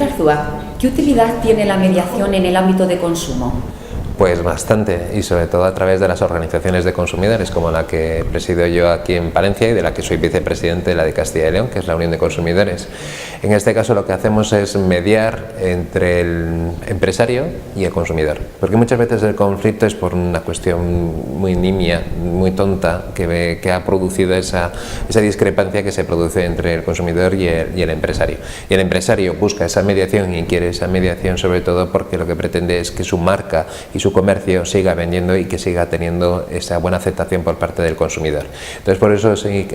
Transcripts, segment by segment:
Arzúa, ¿qué utilidad tiene la mediación en el ámbito de consumo? Pues bastante, y sobre todo a través de las organizaciones de consumidores, como la que presido yo aquí en Palencia y de la que soy vicepresidente de la de Castilla y León, que es la Unión de Consumidores. En este caso lo que hacemos es mediar entre el empresario y el consumidor, porque muchas veces el conflicto es por una cuestión muy nimia, muy tonta, que ha producido esa discrepancia que se produce entre el consumidor y el empresario. Y el empresario busca esa mediación y quiere esa mediación sobre todo porque lo que pretende es que su marca y su comercio siga vendiendo y que siga teniendo esa buena aceptación por parte del consumidor. Entonces, por eso sí,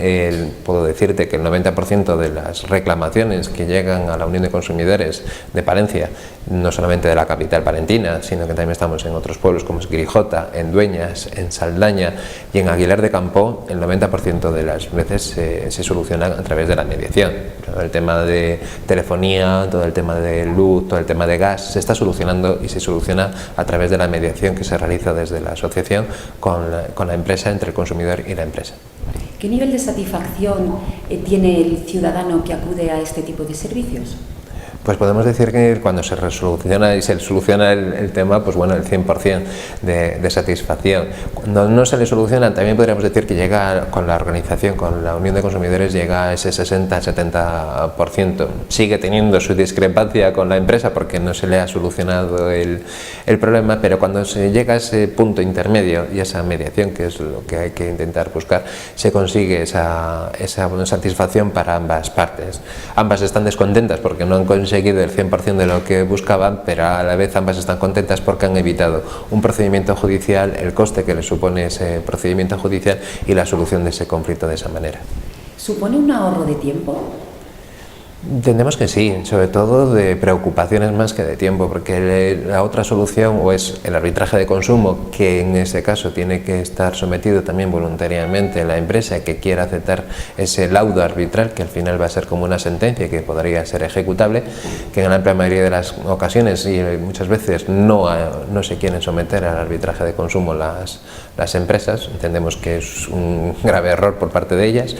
puedo decirte que el 90% de las reclamaciones que llegan a la Unión de Consumidores de Palencia, no solamente de la capital palentina, sino que también estamos en otros pueblos como es Grijota, en Dueñas, en Saldaña y en Aguilar de Campo, el 90% de las veces se solucionan a través de la mediación. Todo el tema de telefonía, todo el tema de luz, todo el tema de gas, se está solucionando y se soluciona a través de la mediación que se realiza desde la asociación con la empresa, entre el consumidor y la empresa. ¿Qué nivel de satisfacción tiene el ciudadano que acude a este tipo de servicios? Pues podemos decir que cuando se resoluciona y se soluciona el tema, pues bueno, el 100% de satisfacción. Cuando no se le soluciona, también podríamos decir que llega con la organización, con la Unión de Consumidores, llega a ese 60-70%. Sigue teniendo su discrepancia con la empresa porque no se le ha solucionado el problema, pero cuando se llega a ese punto intermedio y esa mediación, que es lo que hay que intentar buscar, se consigue esa satisfacción para ambas partes. Ambas están descontentas porque no han conseguido el 100% de lo que buscaban, pero a la vez ambas están contentas porque han evitado un procedimiento judicial, el coste que les supone ese procedimiento judicial y la solución de ese conflicto de esa manera. ¿Supone un ahorro de tiempo? Entendemos que sí, sobre todo de preocupaciones más que de tiempo, porque la otra solución o es el arbitraje de consumo, que en ese caso tiene que estar sometido también voluntariamente la empresa que quiera aceptar ese laudo arbitral, que al final va a ser como una sentencia que podría ser ejecutable, que en la amplia mayoría de las ocasiones y muchas veces no se quieren someter al arbitraje de consumo las empresas. Entendemos que es un grave error por parte de ellas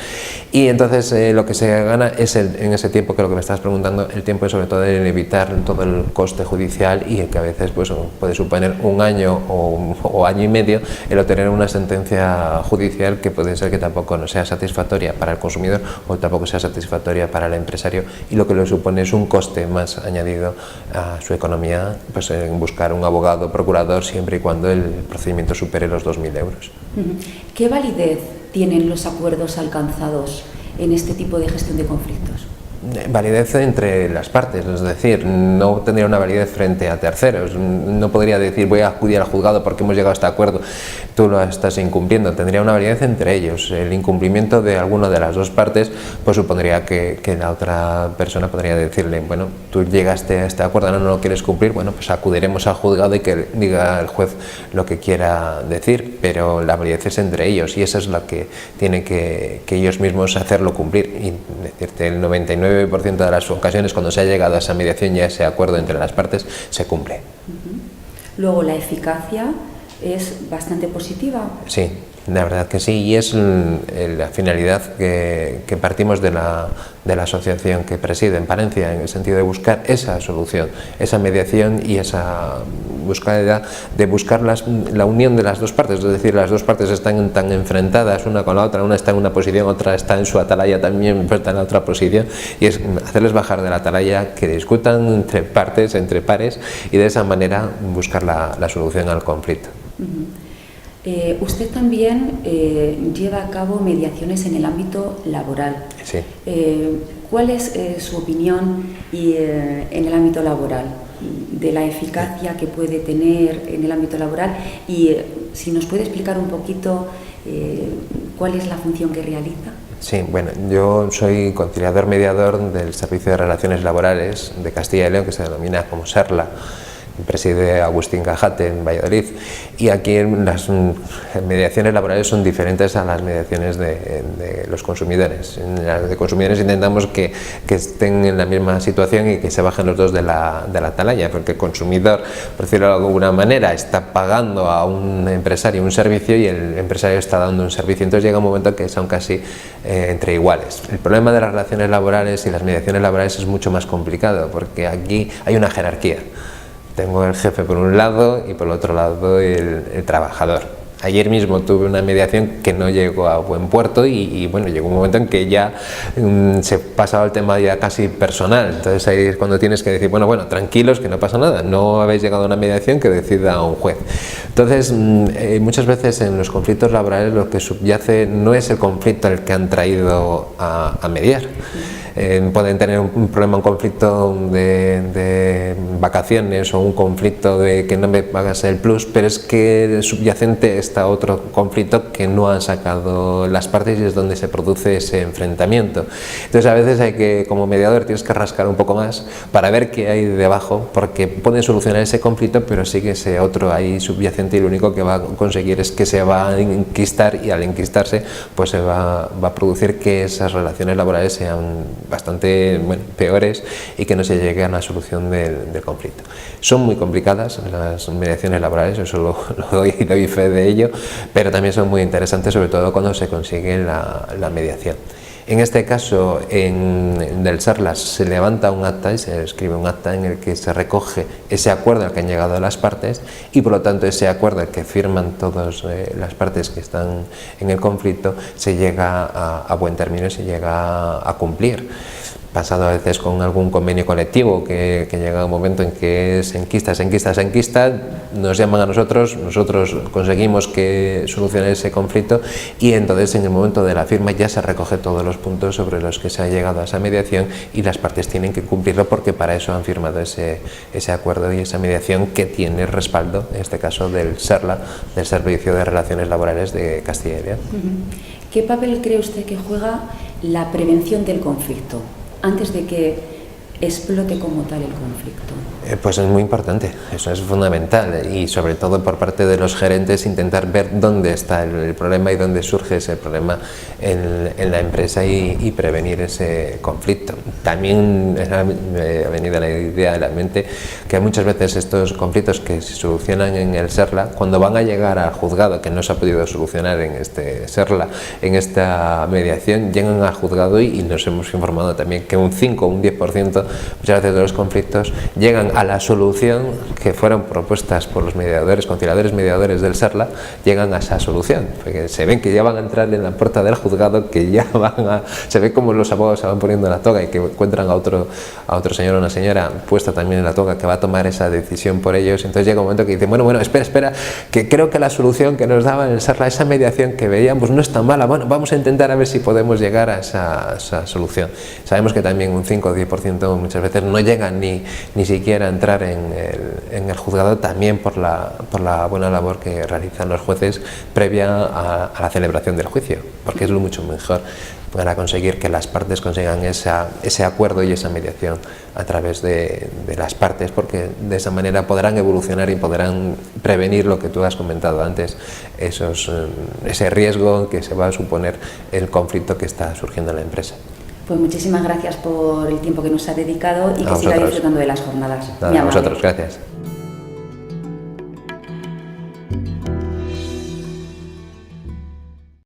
y entonces lo que se gana es en ese tiempo, que lo que me estás preguntando, el tiempo es sobre todo en evitar todo el coste judicial y que a veces pues, puede suponer un año o año y medio el obtener una sentencia judicial que puede ser que tampoco no sea satisfactoria para el consumidor o tampoco sea satisfactoria para el empresario, y lo que le supone es un coste más añadido a su economía, pues en buscar un abogado, procurador, siempre y cuando el procedimiento supere los 2.000 euros. ¿Qué validez tienen los acuerdos alcanzados en este tipo de gestión de conflictos? Validez entre las partes, es decir, no tendría una validez frente a terceros. No podría decir voy a acudir al juzgado porque hemos llegado a este acuerdo, tú lo estás incumpliendo. Tendría una validez entre ellos. El incumplimiento de alguna de las dos partes pues supondría que la otra persona podría decirle, bueno, tú llegaste a este acuerdo, no lo quieres cumplir, bueno, pues acudiremos al juzgado y que diga el juez lo que quiera decir, pero la validez es entre ellos y esa es la que tienen que ellos mismos hacerlo cumplir. Y decirte, el 99% de las ocasiones cuando se ha llegado a esa mediación y a ese acuerdo entre las partes se cumple. Luego la eficacia es bastante positiva. Sí, la verdad que sí, y es la finalidad que partimos de la asociación que preside en Palencia, en el sentido de buscar esa solución, esa mediación y esa búsqueda de buscar la unión de las dos partes, es decir, las dos partes están tan enfrentadas una con la otra, una está en una posición, otra está en su atalaya también, está en la otra posición, y es hacerles bajar de la atalaya, que discutan entre partes, entre pares, y de esa manera buscar la solución al conflicto. Usted también lleva a cabo mediaciones en el ámbito laboral. Sí. ¿Cuál es su opinión en el ámbito laboral, de la eficacia que puede tener en el ámbito laboral? Y si nos puede explicar un poquito cuál es la función que realiza. Sí, bueno, yo soy conciliador mediador del Servicio de Relaciones Laborales de Castilla y León, que se denomina como SERLA. preside Agustín Cajate en Valladolid, y aquí las mediaciones laborales son diferentes a las mediaciones de los consumidores. En las de consumidores intentamos que estén en la misma situación y que se bajen los dos de la atalaya, porque el consumidor, por decirlo de alguna manera, está pagando a un empresario un servicio y el empresario está dando un servicio, entonces llega un momento que son casi entre iguales. El problema de las relaciones laborales y las mediaciones laborales es mucho más complicado, porque aquí hay una jerarquía. Tengo el jefe por un lado y por el otro lado el trabajador. Ayer mismo tuve una mediación que no llegó a buen puerto y bueno, llegó un momento en que ya se pasaba el tema ya casi personal. Entonces ahí es cuando tienes que decir, bueno, tranquilos, que no pasa nada, no habéis llegado a una mediación, que decida un juez. Entonces muchas veces en los conflictos laborales lo que subyace no es el conflicto el que han traído a mediar. Pueden tener un problema, un conflicto de vacaciones o un conflicto de que no me pagas el plus, pero es que subyacente está otro conflicto que no han sacado las partes y es donde se produce ese enfrentamiento. Entonces a veces hay que, como mediador, tienes que rascar un poco más para ver qué hay debajo, porque pueden solucionar ese conflicto, pero sigue ese otro ahí subyacente y lo único que va a conseguir es que se va a enquistar, y al enquistarse pues se va a producir que esas relaciones laborales sean bastante peores y que no se llegue a una solución del conflicto. Son muy complicadas las mediaciones laborales, eso lo doy fe de ello, pero también son muy interesantes, sobre todo cuando se consigue la mediación. En este caso, en del SARLAS se levanta un acta y se escribe un acta en el que se recoge ese acuerdo al que han llegado las partes, y por lo tanto ese acuerdo al que firman todas las partes que están en el conflicto se llega a buen término y se llega a cumplir. Pasado a veces con algún convenio colectivo que llega un momento en que se enquista, nos llaman a nosotros conseguimos que solucione ese conflicto, y entonces en el momento de la firma ya se recoge todos los puntos sobre los que se ha llegado a esa mediación y las partes tienen que cumplirlo, porque para eso han firmado ese acuerdo y esa mediación, que tiene respaldo, en este caso del SERLA, del Servicio de Relaciones Laborales de Castilla y León. ¿Qué papel cree usted que juega la prevención del conflicto antes de que explote como tal el conflicto? Pues es muy importante, eso es fundamental, y sobre todo por parte de los gerentes intentar ver dónde está el problema y dónde surge ese problema en la empresa y prevenir ese conflicto. También me ha venido la idea de la mente que muchas veces estos conflictos que se solucionan en el SERLA, cuando van a llegar al juzgado, que no se ha podido solucionar en este SERLA, en esta mediación, llegan al juzgado y nos hemos informado también que un 5 o un 10% muchas veces de los conflictos llegan a la solución que fueron propuestas por los mediadores, conciliadores mediadores del SERLA, llegan a esa solución, porque se ven que ya van a entrar en la puerta del juzgado, que ya se ve como los abogados se van poniendo en la toga y que encuentran a otro señor o una señora puesta también en la toga que va a tomar esa decisión por ellos. Entonces llega un momento que dicen, bueno, espera, que creo que la solución que nos daba en el SERLA, esa mediación que veíamos, no es tan mala, bueno, vamos a intentar a ver si podemos llegar a esa solución. Sabemos que también un 5 o 10% muchas veces no llegan ni siquiera a entrar en el juzgado, también por la buena labor que realizan los jueces previa a la celebración del juicio, porque es lo mucho mejor para conseguir que las partes consigan ese acuerdo y esa mediación a través de las partes, porque de esa manera podrán evolucionar y podrán prevenir lo que tú has comentado antes, ese riesgo que se va a suponer el conflicto que está surgiendo en la empresa. Pues muchísimas gracias por el tiempo que nos ha dedicado y que siga disfrutando de las jornadas. Nada, a vosotros, gracias.